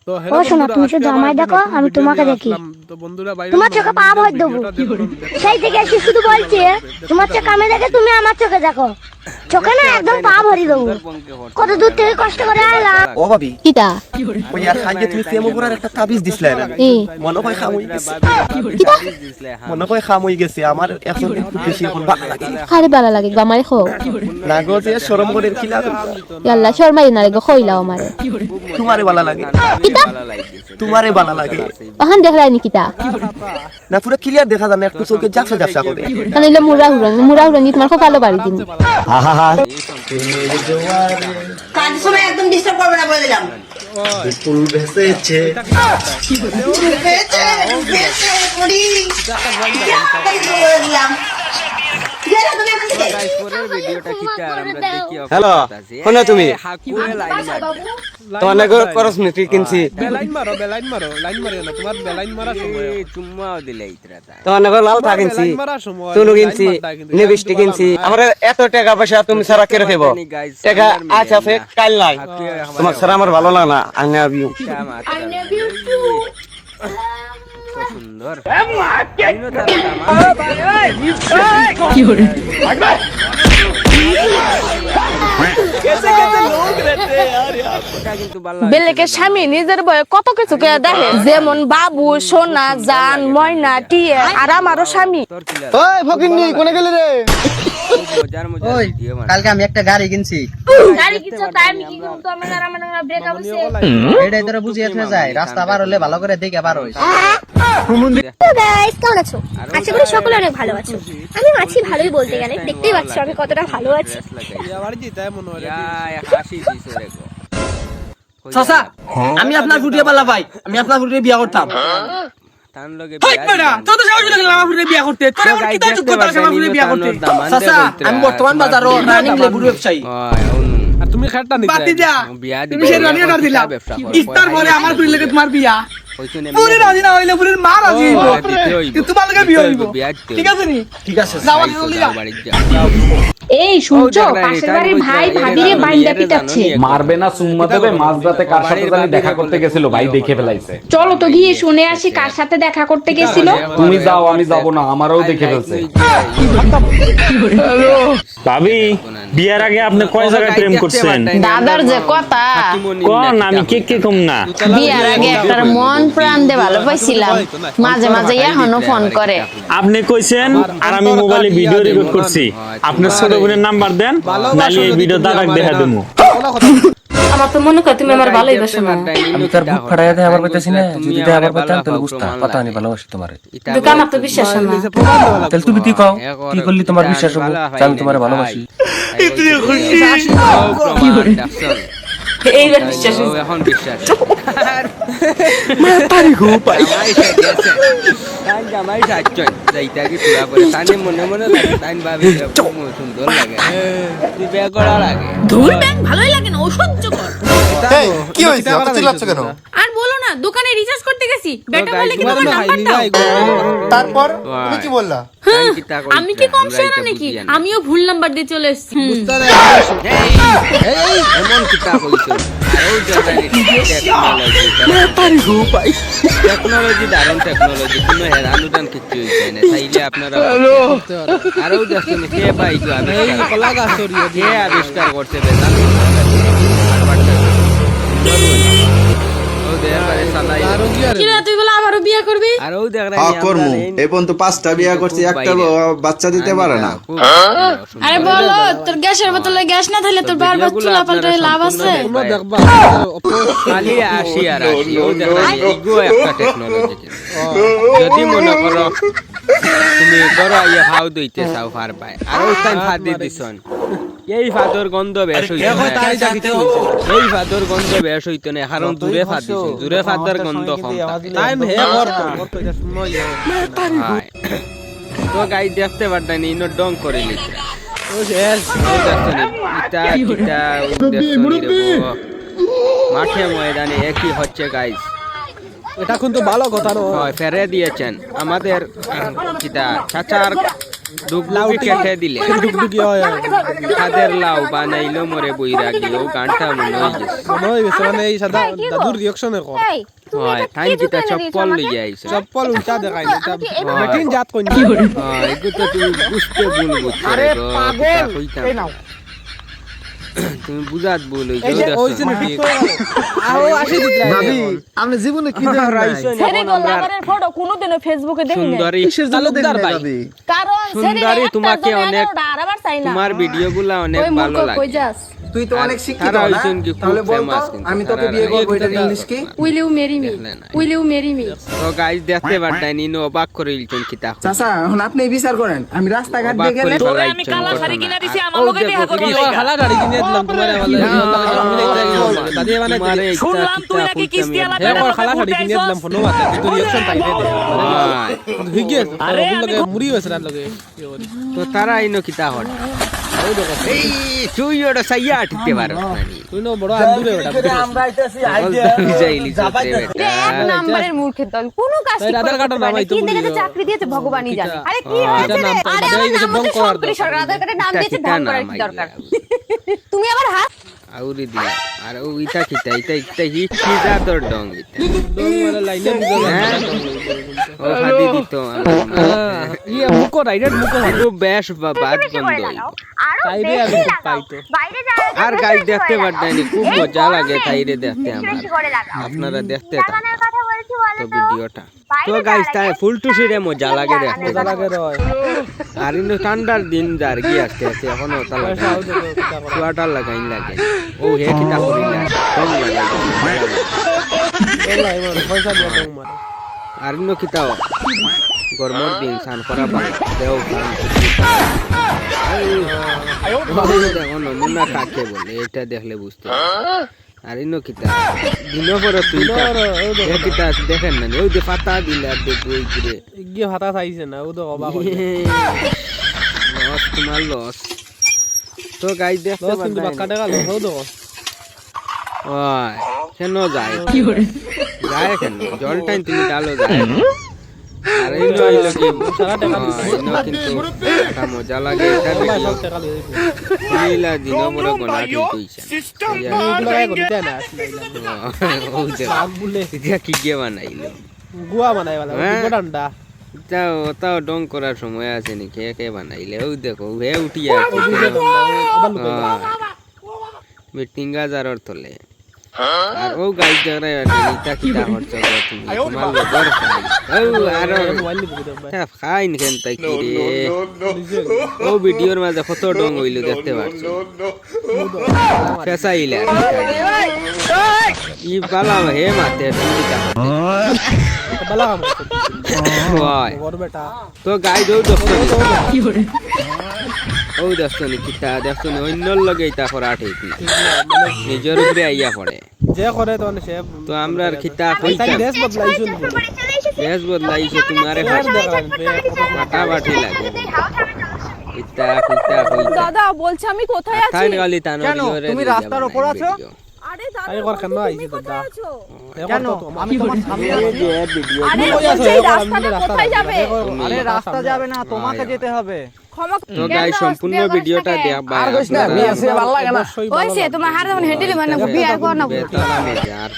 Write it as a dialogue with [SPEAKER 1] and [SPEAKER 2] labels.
[SPEAKER 1] তো
[SPEAKER 2] ও শোনো, তুমি শুধু আমায় দেখো, আমি তোমাকে দেখি। তোমার চোখে পা ভর দেবো। সেই থেকে এসে শুধু বলছি, তোমার চোখে আমি দেখে তুমি আমার চোখে দেখো। চোখে না একদম পা ভরি দেবো। কত দূর থেকে কষ্ট করে আইলাম।
[SPEAKER 3] ও ভাবি
[SPEAKER 2] কিটা
[SPEAKER 3] ওই আর খাইয়ে তুমি প্রেম করার একটা তাবিজ দিছিলে না মনে হয় খাম হয়ে গেছে মনে হয় খাম হয়ে গেছে আমার এখন একটু বেশি এখন ভালো লাগে
[SPEAKER 2] খালি ভালো লাগে গো আমারে খো
[SPEAKER 3] না গো যে শরম করে কি লাগে
[SPEAKER 2] ইয়াল্লা শর্মাই না গো খইলাও আমারে।
[SPEAKER 3] তোমারে ভালো লাগে তোমারে ভালো লাগে
[SPEAKER 2] ওখান দেখলাই নি কিটা
[SPEAKER 3] না পুরো ক্লিয়ার দেখা যায় না একটু চোখে ঝাপসা ঝাপসা করে
[SPEAKER 2] তাহলে মুরা হুরানি তোমার খুব ভালো বাড়ি দিন।
[SPEAKER 3] আহা
[SPEAKER 4] কাজ সময় একদম ডিস্টার্ব করবে না বলে দিলাম।
[SPEAKER 3] ফুল ভেসেছে
[SPEAKER 5] হ্যালো কোন তুমি তোমার নাকি করস মিষ্টি কিনছি তোমার নাকি লাল চা কিনছি চুনু কিনছি নিবিষ্টি কিনছি আমার এত টাকা পয়সা তুমি সারা কে রাখবো টাকা আচ্ছা আছে কাল নাই তোমার সারা আমার ভালো লাগে না আই লাভ ইউ সুন্দর
[SPEAKER 6] বেলেকে স্বামী নিজের বয়ে কত কিছু কে দেখে, যেমন বাবু, সোনা, জান, ময়না, টিয়া, আর আমারও স্বামী।
[SPEAKER 5] ওই ফকিন্নি কোনে গেলি রে?
[SPEAKER 7] ওই কালকে আমি একটা গাড়ি কিনছি।
[SPEAKER 6] গাড়ি কিনছো তাই আমি কি করব? আমি আর আমার ব্রেকআপ হইছে।
[SPEAKER 7] এটাই তোরা বুঝিয়ে থে যায়, রাস্তা পার হলে ভালো করে দেখে পার হইস।
[SPEAKER 8] তো গাইস কেমন আছো? আশা করি সকলে অনেক ভালো আছো। আমি আছি ভালোই বলতে গেলে, দেখতেই পাচ্ছ আমি কতটা ভালো আছি।
[SPEAKER 3] চাচা আমি আপনার ফুটিয়ে পালা ভাই আমি আপনার ফুটিয়ে বিয়া করতাম আমি বর্তমান বাজার রানিং লেবুর ব্যবসায়ী
[SPEAKER 1] তুমি খাটটা নিতে
[SPEAKER 3] তুমি সে রানিং অর্ডার দিলা ইফতার পরে আমার দুই লাগে তোমার বিয়া পুরি রাজি না হইলে পুরির মা রাজি হইব কিন্তু তোমার লাগে বিয়া হইব ঠিক আছে নি ঠিক আছে যাওয়া
[SPEAKER 6] এই শুনছো, পাশের বাড়ির ভাই ভাবিরে বাইন্দা পিটাচ্ছে।
[SPEAKER 9] মারবে না সুম্মা দেবে, মাঝরাতে কার সাথে জানি দেখা করতে গেছিল, ভাই দেখে ফেলাইছে।
[SPEAKER 6] চলো তো গিয়ে শুনে আসি কার সাথে দেখা করতে গেছিল।
[SPEAKER 9] তুমি যাও, আমি যাব না, আমারও দেখে ফেলছে।
[SPEAKER 10] ভাবি বিয়ার আগে আপনি কয় জায়গায় প্রেম করছেন?
[SPEAKER 6] দাদার যে কথা
[SPEAKER 10] কোন আমি কে কম না।
[SPEAKER 6] বিয়ার আগে একটা মন প্রাণ দিয়ে ভালো পাইছিলাম, মাঝে মাঝে এখনো ফোন করে।
[SPEAKER 10] আপনি কইছেন আর আমি মোবাইলে ভিডিও রেকর্ড করছি। আপনার ছোট বোনের নাম্বার দেন, নালি এই ভিডিও দাদাক দেখা দেবো।
[SPEAKER 6] আমার তো মনে হয় তুমি আমার ভালোই বাসো না।
[SPEAKER 7] আমি তোর বুক ফাটাইয়া দেয় আবার কইতাছি না, যদি দেয় আবার কইতাম তাহলে বুঝতা কথা আমি ভালোবাসি তোমারে।
[SPEAKER 6] কিন্তু আমার তো বিশ্বাস হয় না।
[SPEAKER 7] তাহলে তুমি কি কও, কি করলি তোমার বিশ্বাস হবে যে আমি তোমারে ভালোবাসি?
[SPEAKER 6] এইবার বিশ্বাস হইছে।
[SPEAKER 5] এখন বিশ্বাস
[SPEAKER 3] মাতারি গো পাই
[SPEAKER 5] তাই জামাই সাচ্চন যাইতা কি পুরা করে তানে মনে মনে লাগে তাই ভাবি খুব সুন্দর লাগে তুই বিয়ে করা লাগে
[SPEAKER 6] ধুর ব্যাং ভালোই লাগে না, অসহ্য কর।
[SPEAKER 3] কি হইছে অত চিল্লাচ্ছ কেন?
[SPEAKER 6] আর বলো না, দোকানে রিচার্জ করতে গেছি, বেটা বলে কি তোমার নাম্বার দাও।
[SPEAKER 3] তারপর তুমি কি বললা?
[SPEAKER 6] আমি কি কম শেয়ার নাকি? আমিও ভুল নাম্বার দিয়ে চলে এসেছি।
[SPEAKER 5] এমন কিতা কইছো আরো জানি টেকনোলজি দারুণ টেকনোলজি কোনো হেরানুদান কিছু হইছে না তাইলে আপনারা আরো দেখুন কে ভাই তো আমি কলা গাছ কে আবিষ্কার করতে বেজান
[SPEAKER 6] তুই বলে আমারও বিয়ে করবি?
[SPEAKER 5] আরো দেখ
[SPEAKER 11] করমু এই পর্যন্ত 5টা বিয়া করছি, একটা বাচ্চা দিতে পারে না।
[SPEAKER 6] আরে বলো, তোর গ্যাসের বোতলে গ্যাস না থাকলে তোর বারবার চুলা পাল্টায় লাভ আছে?
[SPEAKER 5] খালি আসি আর আসি ও দেখা ইগো একটা টেকনোলজি যদি মনে করো তুমি বড় ইয়া খাও দইতে চাও ফার পায় আর ওই টাইম ফাদ দিয়ে দিছন এই ফাদর গন্ধ বেশ হইতো এই ফাদর গন্ধ বেশ হইতো না কারণ দূরে ফাদ দিছ দূরে ফাদার গন্ধ কম টাইম হে করতো এটা সময় তো গাই দেখতে পারতাম না ইনো ডং করে লিখা ও শেষ ও দেখতে ইটা কিটা মাঠে ময়দানে একই হচ্ছে গাইস।
[SPEAKER 1] এটা কিন্তু ভালো কথা নয়।
[SPEAKER 5] ফেরে দিয়েছেন আমাদের কিটা চাচার ডুগডুগি কেটে দিলে
[SPEAKER 1] ডুগডুগি হয়
[SPEAKER 5] তাদের লাউ বানাইলো মরে বৈরাগী ও গানটা মনে হয়ে গেছে
[SPEAKER 1] মনে হয়ে গেছে মানে এই সাদা দাদুর রিঅ্যাকশনে কর
[SPEAKER 8] এই তুমি
[SPEAKER 5] হয়
[SPEAKER 8] এটা
[SPEAKER 5] টাইম
[SPEAKER 8] কি
[SPEAKER 5] কিটা
[SPEAKER 8] জুতো এনে দিয়েছো
[SPEAKER 5] চপ্পল
[SPEAKER 8] আমাকে?
[SPEAKER 5] লইয়া আইছে
[SPEAKER 1] চপ্পল উল্টা দেখাই এটা
[SPEAKER 5] হয়।
[SPEAKER 1] মেটিন জাত কই
[SPEAKER 5] এগু তো তুমি বুঝতে ভুল বুঝছো
[SPEAKER 3] আরে
[SPEAKER 5] গো,
[SPEAKER 3] পাগল
[SPEAKER 5] কিতা কইতাম।
[SPEAKER 3] এই নাও
[SPEAKER 5] তুমি বুঝাত ভুল
[SPEAKER 3] এই
[SPEAKER 5] হইছে
[SPEAKER 3] যে
[SPEAKER 1] ওইছে না ঠিক আও আসি দিতে
[SPEAKER 3] ভাবি আপনি জীবনে কি
[SPEAKER 6] ছেড়ে গো লাভারের ফটো কোনোদিনও ফেসবুকে দেখি না
[SPEAKER 5] সুন্দরী
[SPEAKER 1] তালুকদার ভাই
[SPEAKER 6] কারণ ছেড়ে
[SPEAKER 5] সুন্দরী তোমাকে অনেক
[SPEAKER 6] আরাবার চাই না
[SPEAKER 5] তোমার ভিডিওগুলো অনেক
[SPEAKER 6] ওই
[SPEAKER 5] ভালো
[SPEAKER 6] মুখ
[SPEAKER 5] লাগে
[SPEAKER 6] কই যাস
[SPEAKER 3] তুই তো অনেক শিক্ষিত
[SPEAKER 5] তারা
[SPEAKER 3] না
[SPEAKER 5] হইছেন কি খুব
[SPEAKER 3] তাহলে বল
[SPEAKER 5] ফেমাস
[SPEAKER 3] তো আমি তোকে বিয়ে করব এটা ইংলিশ কি
[SPEAKER 8] উইল ইউ মেরি মি
[SPEAKER 5] দেখলে না।
[SPEAKER 8] উইল ইউ মেরি মি
[SPEAKER 5] তো গাইস দেখতে পারতাই নিনো অবাক করে ইলছেন কিতা
[SPEAKER 3] চাচা এখন আপনি বিচার করেন আমি রাস্তাঘাট
[SPEAKER 5] অবাক
[SPEAKER 3] দিয়ে
[SPEAKER 5] করে
[SPEAKER 3] গেলে
[SPEAKER 5] আমি কালা শাড়ি কিনা দিছি
[SPEAKER 6] আমার লগে বিয়ে করবি
[SPEAKER 1] খালা গাড়ি কিনে দিলাম তোমারে বলে দাদি মানে
[SPEAKER 5] শুনলাম তুই নাকি কিস্তি
[SPEAKER 1] খালা গাড়ি কিনে দিলাম ফোন বাতা কিন্তু রিঅ্যাকশন তাই দে হিগে আরে লগে মুড়ি হইছে না লগে
[SPEAKER 5] তো তারা আইনো কিতা হল এই তুই ওটা সাইয়া আটতে পারো নানি
[SPEAKER 1] তুই নো বড় আন্দুরে ওটা
[SPEAKER 3] আমরা আইতাছি
[SPEAKER 5] যাইলি সতে বেটা
[SPEAKER 6] এক নাম্বারের মূর্খের দল কোনো কাজ
[SPEAKER 1] তাই আধার কার্ড নামাই তো
[SPEAKER 8] কি দেখে চাকরি দিয়েছে ভগবানই জানে
[SPEAKER 6] আরে কি
[SPEAKER 1] এটা
[SPEAKER 6] হয়েছে
[SPEAKER 1] নাম
[SPEAKER 6] রে? আরে
[SPEAKER 1] এটা
[SPEAKER 6] আমার
[SPEAKER 1] হইছে
[SPEAKER 6] নাম
[SPEAKER 1] বং
[SPEAKER 6] হচ্ছে
[SPEAKER 1] করার
[SPEAKER 6] সম্প্রী সরকার আধার কার্ডে নাম দিয়েছে
[SPEAKER 5] কিতা
[SPEAKER 6] ঢং
[SPEAKER 5] নাম
[SPEAKER 6] করার কি
[SPEAKER 5] আইয়া?
[SPEAKER 6] দরকার তুমি আবার হাত
[SPEAKER 5] আউরি দিলা আর ও ইতা কিতা ইতা ইতা হি কিতা তোর ডং ইতা
[SPEAKER 1] মানে লাইনে
[SPEAKER 5] হ্যাঁ? ও ফাদি দিত
[SPEAKER 1] ইয়া মুকো রাইডার মুকো
[SPEAKER 5] একটু বেশ বাদ বন্ধ হইব
[SPEAKER 1] তাইরে আমি খুব পাইতো
[SPEAKER 8] বাইরে যাওয়ার আগে
[SPEAKER 5] আর গাইস দেখতে পারতাইনি খুব মজা লাগে তাইরে দেখতে আমার
[SPEAKER 8] করে লাগাও
[SPEAKER 5] আপনারা দেখতে
[SPEAKER 8] লাগানোর কথা বলছি বলো
[SPEAKER 5] তো ভিডিওটা তো গাইস তাই ফুল টুসিরে মজা লাগে দেখতে
[SPEAKER 1] মজা লাগে রয়
[SPEAKER 5] আর ইনো ঠান্ডার দিন যার কি আসতে আসতে এখনো ওটা লাগে
[SPEAKER 1] পয়সা আও দেখো কিতা করে
[SPEAKER 5] সোয়াটার লাগাইন লাগে ও হে কিতা করি না কম লাগাই
[SPEAKER 1] এলাই মানে পয়সা দিয়ে দং মারে
[SPEAKER 5] আর ইনো কিতাও গরমর দিন সান করা পাই দেও দেখো নমুনা কাকে বলে এটা দেখলে বুঝতে আর ইনো কিতা দিনো পরে তুই এ কিতা দেখেন না ওই যে পাতা দিলে আর দেখো ওই করে
[SPEAKER 1] গিয়ে হাতা চাইছে না ও তো অবাক হয়ে
[SPEAKER 5] লস তোমার লস তো গাই দেখতে
[SPEAKER 1] লস কিন্তু বাক্কা টাকা লস হও তো
[SPEAKER 5] ওই কেন যায় কি করে যায় কেন জল টাইম তুমি ডালো যায় আর এই লইলো কি
[SPEAKER 1] সারা টাকা দিছে
[SPEAKER 5] ইনো কিন্তু এটা মজা লাগে এটা
[SPEAKER 1] সবাই
[SPEAKER 5] দেখলো
[SPEAKER 1] সব টাকা লই দিছে
[SPEAKER 5] নীলা দিন বড় গনা কইছে
[SPEAKER 1] এগুলো গায় করিতে না
[SPEAKER 5] ও যে
[SPEAKER 1] আগ বলে
[SPEAKER 5] এটা কি গে বানাইলো
[SPEAKER 1] গুয়া বানাই वाला
[SPEAKER 5] হ্যাঁ?
[SPEAKER 1] গোডান্ডা
[SPEAKER 5] তাও তাও ডং করার সময় আছে নি কে কে বানাইলে ও দেখো হে উঠিয়া
[SPEAKER 1] আবার লুকাই
[SPEAKER 5] মিটিং গাজারর তলে আর ও গাইজ জায়গা নিতা কিতা হচ্ছে তুমি তোমার লগর খাই ও আর
[SPEAKER 1] মোবাইল নি বুঝে ভাই
[SPEAKER 5] খাইন কেন তাই কি রে ও ভিডিওর মাঝে কত ডং হইলো দেখতে পাচ্ছ ফেসাইলে ই বালা হে মাতে দিতা
[SPEAKER 1] বালা কাম করছে
[SPEAKER 5] ওই
[SPEAKER 1] ওর বেটা
[SPEAKER 5] তো গাইজ ও দোস্ত কি করে ও দোস্ত নি কিতা দোস্ত নি অন্যর লগে ইতা করা ঠিক না নিজের উপরে আইয়া পড়ে
[SPEAKER 1] যে করে তো সে
[SPEAKER 5] তো আমরা আর খিতা
[SPEAKER 1] তাই
[SPEAKER 5] কইতাম
[SPEAKER 1] দেশ বদলাইছুন
[SPEAKER 5] দেশ বদলাইছে তোমারে
[SPEAKER 1] আর দেখান বে
[SPEAKER 5] ফাটা বাটি লাগে ইতা কিতা কইতা
[SPEAKER 6] দাদা বলছে আমি কোথায় আছি
[SPEAKER 5] তাই গালি তানো
[SPEAKER 3] তুমি রাস্তার উপর আছো?
[SPEAKER 6] আরে
[SPEAKER 1] আরে কর কেন আইছে দাদা
[SPEAKER 3] কেন আমি তোমার সামনে আছি
[SPEAKER 6] আরে বলছে এই রাস্তাটা কোথায় যাবে
[SPEAKER 3] আরে রাস্তা যাবে না তোমাকে যেতে হবে
[SPEAKER 6] ক্ষমা
[SPEAKER 5] তো গাইস সম্পূর্ণ ভিডিওটা দেখবা
[SPEAKER 3] আর কইছ না বিয়ে সে ভালো লাগে না
[SPEAKER 1] অবশ্যই
[SPEAKER 6] ওইছে তোমার হার যখন হেঁটেলি মানে বিয়ার কর না
[SPEAKER 5] বেতালা মজা আর